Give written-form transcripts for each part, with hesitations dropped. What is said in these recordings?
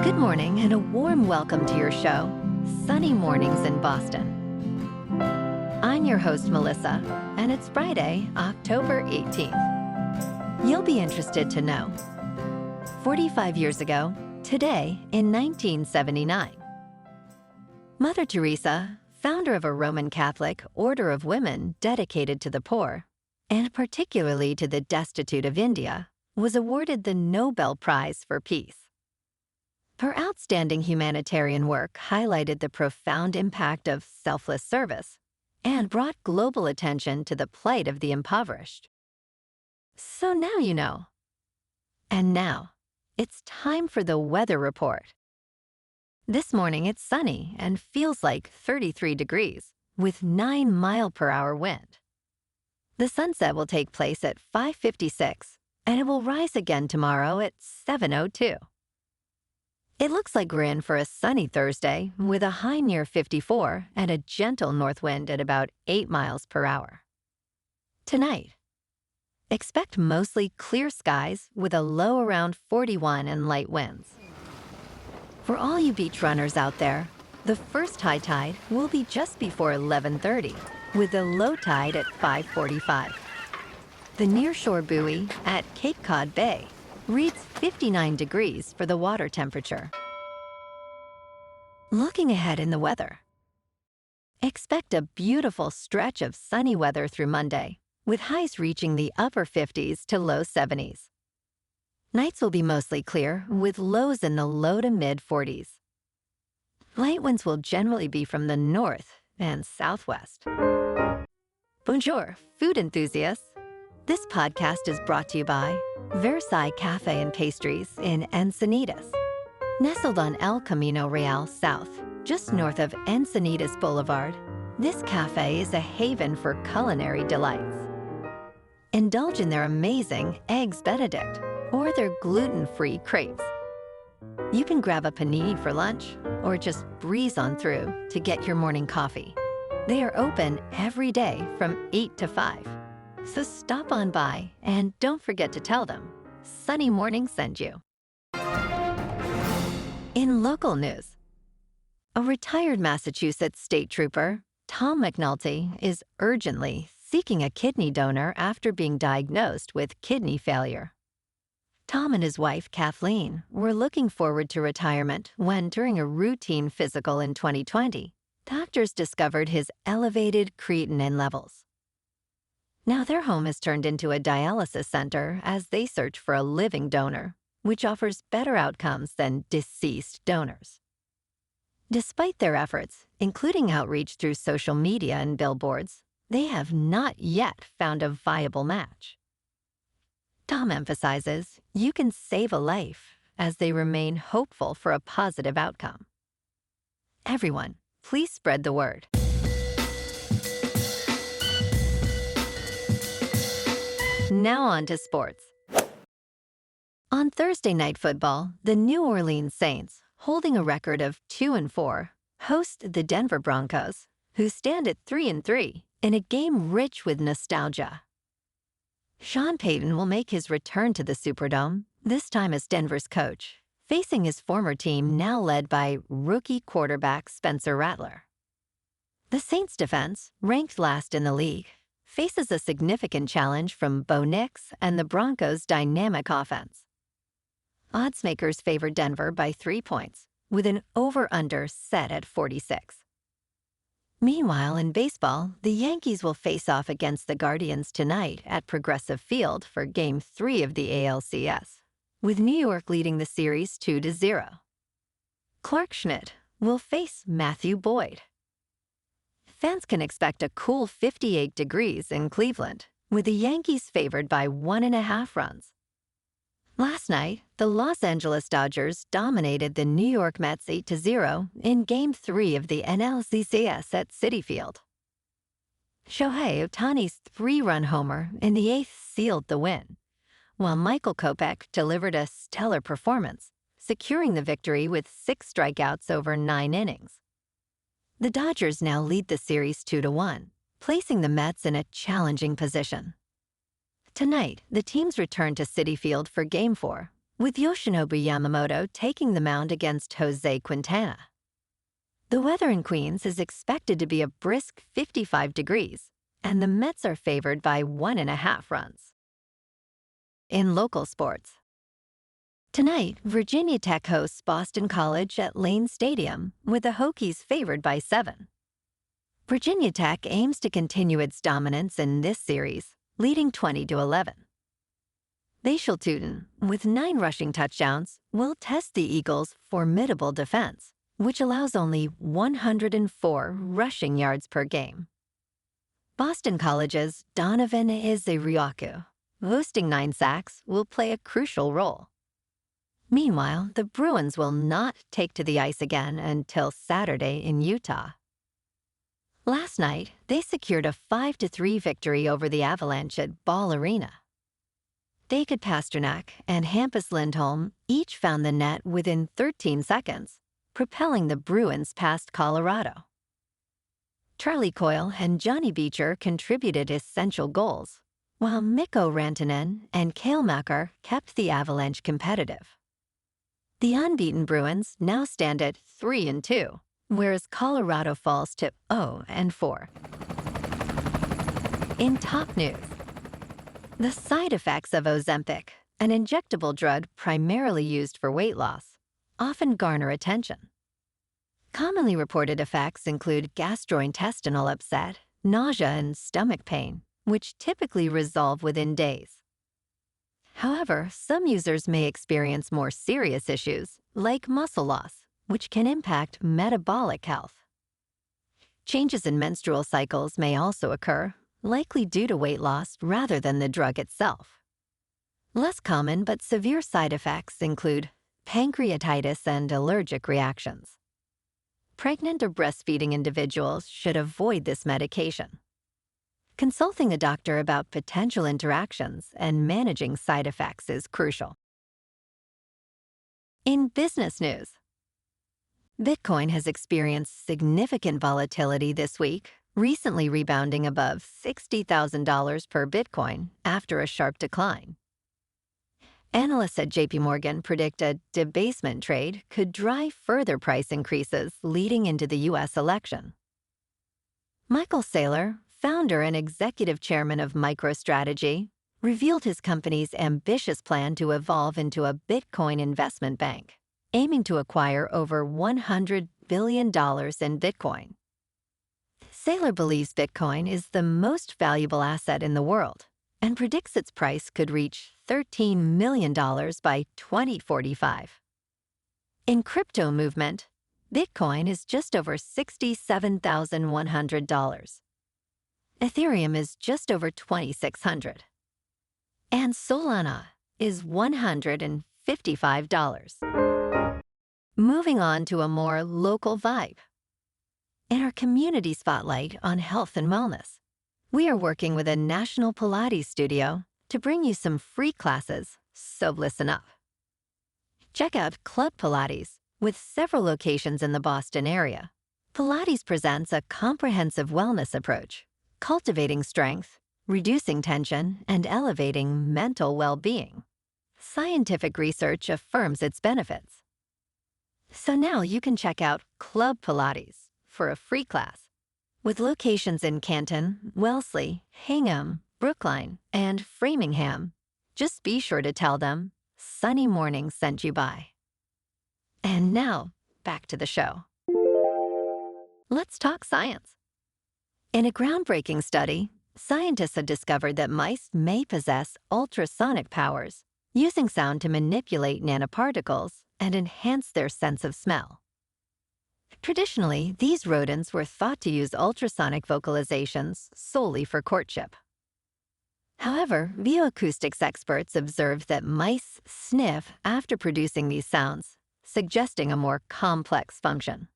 Good morning and a warm welcome to your show, Sunny Mornings in Boston. I'm your host, Melissa, and it's Friday, October 18th. You'll be interested to know. 45 years ago, today in 1979, Mother Teresa, founder of a Roman Catholic order of women dedicated to the poor, and particularly to the destitute of India, was awarded the Nobel Prize for Peace. Her outstanding humanitarian work highlighted the profound impact of selfless service and brought global attention to the plight of the impoverished. So now you know. And now, it's time for the weather report. This morning it's sunny and feels like 33 degrees with 9-mile-per-hour wind. The sunset will take place at 5:56 and it will rise again tomorrow at 7:02. It looks like we're in for a sunny Thursday with a high near 54 and a gentle north wind at about 8 miles per hour. Tonight, expect mostly clear skies with a low around 41 and light winds. For all you beach runners out there, the first high tide will be just before 11:30 with a low tide at 5:45. The nearshore buoy at Cape Cod Bay reads 59 degrees for the water temperature. Looking ahead in the weather, expect a beautiful stretch of sunny weather through Monday, with highs reaching the upper 50s to low 70s. Nights will be mostly clear, with lows in the low to mid 40s. Light winds will generally be from the north and southwest. Bonjour, food enthusiasts. This podcast is brought to you by Versailles Cafe and Pastries in Encinitas. Nestled on El Camino Real South, just north of Encinitas Boulevard, this cafe is a haven for culinary delights. Indulge in their amazing Eggs Benedict or their gluten-free crepes. You can grab a panini for lunch or just breeze on through to get your morning coffee. They are open every day from 8 to 5. So stop on by and don't forget to tell them Sunny Morning sent you. In local news, a retired Massachusetts state trooper, Tom McNulty, is urgently seeking a kidney donor after being diagnosed with kidney failure. Tom and his wife, Kathleen, were looking forward to retirement when, during a routine physical in 2020, doctors discovered his elevated creatinine levels. Now their home has turned into a dialysis center as they search for a living donor, which offers better outcomes than deceased donors. Despite their efforts, including outreach through social media and billboards, they have not yet found a viable match. Tom emphasizes you can save a life as they remain hopeful for a positive outcome. Everyone, please spread the word. Now on to sports. On Thursday Night Football, the New Orleans Saints, holding a record of 2-4, host the Denver Broncos, who stand at 3-3 in a game rich with nostalgia. Sean Payton will make his return to the Superdome, this time as Denver's coach, facing his former team now led by rookie quarterback Spencer Rattler. The Saints' defense, ranked last in the league, faces a significant challenge from Bo Nix and the Broncos' dynamic offense. Oddsmakers favor Denver by 3 points, with an over-under set at 46. Meanwhile, in baseball, the Yankees will face off against the Guardians tonight at Progressive Field for Game 3 of the ALCS, with New York leading the series 2-0. Clarke Schmidt will face Matthew Boyd. Fans can expect a cool 58 degrees in Cleveland, with the Yankees favored by 1.5 runs. Last night, the Los Angeles Dodgers dominated the New York Mets 8-0 in Game 3 of the NLCS at Citi Field. Shohei Ohtani's 3-run homer in the 8th sealed the win, while Michael Kopech delivered a stellar performance, securing the victory with 6 strikeouts over 9 innings. The Dodgers now lead the series 2-1, placing the Mets in a challenging position. Tonight, the teams return to Citi Field for Game 4, with Yoshinobu Yamamoto taking the mound against Jose Quintana. The weather in Queens is expected to be a brisk 55 degrees, and the Mets are favored by 1.5 runs. In local sports, tonight, Virginia Tech hosts Boston College at Lane Stadium, with the Hokies favored by 7. Virginia Tech aims to continue its dominance in this series, leading 20-11. Tuten, with 9 rushing touchdowns, will test the Eagles' formidable defense, which allows only 104 rushing yards per game. Boston College's Donovan Izerioku, boasting 9 sacks, will play a crucial role. Meanwhile, the Bruins will not take to the ice again until Saturday in Utah. Last night, they secured a 5-3 victory over the Avalanche at Ball Arena. David Pastrnak and Hampus Lindholm each found the net within 13 seconds, propelling the Bruins past Colorado. Charlie Coyle and Johnny Beecher contributed essential goals, while Mikko Rantanen and Cale Makar kept the Avalanche competitive. The unbeaten Bruins now stand at 3-2, whereas Colorado falls to 0-4. In top news, the side effects of Ozempic, an injectable drug primarily used for weight loss, often garner attention. Commonly reported effects include gastrointestinal upset, nausea, and stomach pain, which typically resolve within days. However, some users may experience more serious issues, like muscle loss, which can impact metabolic health. Changes in menstrual cycles may also occur, likely due to weight loss rather than the drug itself. Less common but severe side effects include pancreatitis and allergic reactions. Pregnant or breastfeeding individuals should avoid this medication. Consulting a doctor about potential interactions and managing side effects is crucial. In business news, Bitcoin has experienced significant volatility this week, recently rebounding above $60,000 per Bitcoin after a sharp decline. Analysts at JP Morgan predict a debasement trade could drive further price increases leading into the U.S. election. Michael Saylor, founder and executive chairman of MicroStrategy, revealed his company's ambitious plan to evolve into a Bitcoin investment bank, aiming to acquire over $100 billion in Bitcoin. Saylor believes Bitcoin is the most valuable asset in the world and predicts its price could reach $13 million by 2045. In crypto movement, Bitcoin is just over $67,100. Ethereum is just over $2,600. And Solana is $155. Moving on to a more local vibe. In our community spotlight on health and wellness, we are working with a national Pilates studio to bring you some free classes, so listen up. Check out Club Pilates, with several locations in the Boston area. Pilates presents a comprehensive wellness approach, cultivating strength, reducing tension, and elevating mental well-being. Scientific research affirms its benefits. So now you can check out Club Pilates for a free class, with locations in Canton, Wellesley, Hingham, Brookline, and Framingham. Just be sure to tell them Sunny Morning sent you by. And now, back to the show. Let's talk science. In a groundbreaking study, scientists have discovered that mice may possess ultrasonic powers, using sound to manipulate nanoparticles and enhance their sense of smell. Traditionally, these rodents were thought to use ultrasonic vocalizations solely for courtship. However, bioacoustics experts observed that mice sniff after producing these sounds, suggesting a more complex function.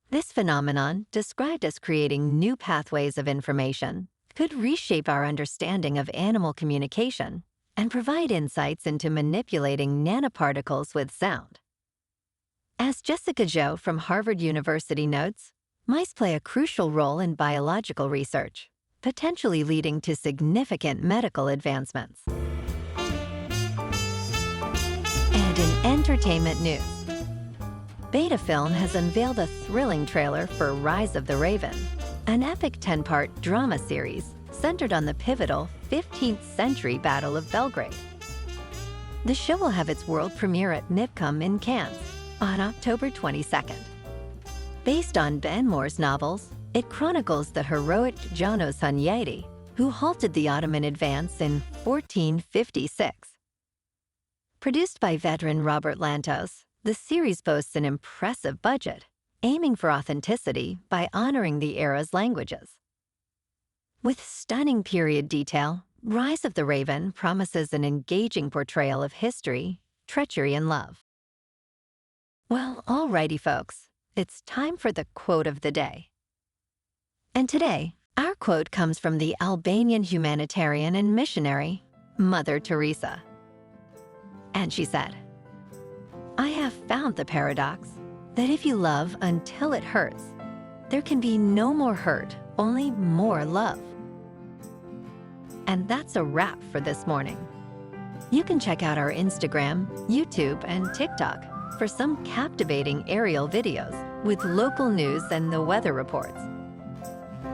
This phenomenon, described as creating new pathways of information, could reshape our understanding of animal communication and provide insights into manipulating nanoparticles with sound. As Jessica Zhou from Harvard University notes, mice play a crucial role in biological research, potentially leading to significant medical advancements. entertainment news. Beta Film has unveiled a thrilling trailer for Rise of the Raven, an epic 10-part drama series centered on the pivotal 15th century Battle of Belgrade. The show will have its world premiere at Mipcom in Cannes on October 22nd. Based on Ben Moore's novels, it chronicles the heroic Janos Hunyadi, who halted the Ottoman advance in 1456. Produced by veteran Robert Lantos, the series boasts an impressive budget, aiming for authenticity by honoring the era's languages. With stunning period detail, Rise of the Raven promises an engaging portrayal of history, treachery, and love. Well, alrighty folks, it's time for the quote of the day. And today, our quote comes from the Albanian humanitarian and missionary, Mother Teresa. And she said, "I have found the paradox that if you love until it hurts, there can be no more hurt, only more love." And that's a wrap for this morning. You can check out our Instagram, YouTube, and TikTok for some captivating aerial videos with local news and the weather reports.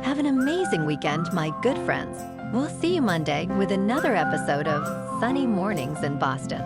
Have an amazing weekend, my good friends. We'll see you Monday with another episode of Sunny Mornings in Boston.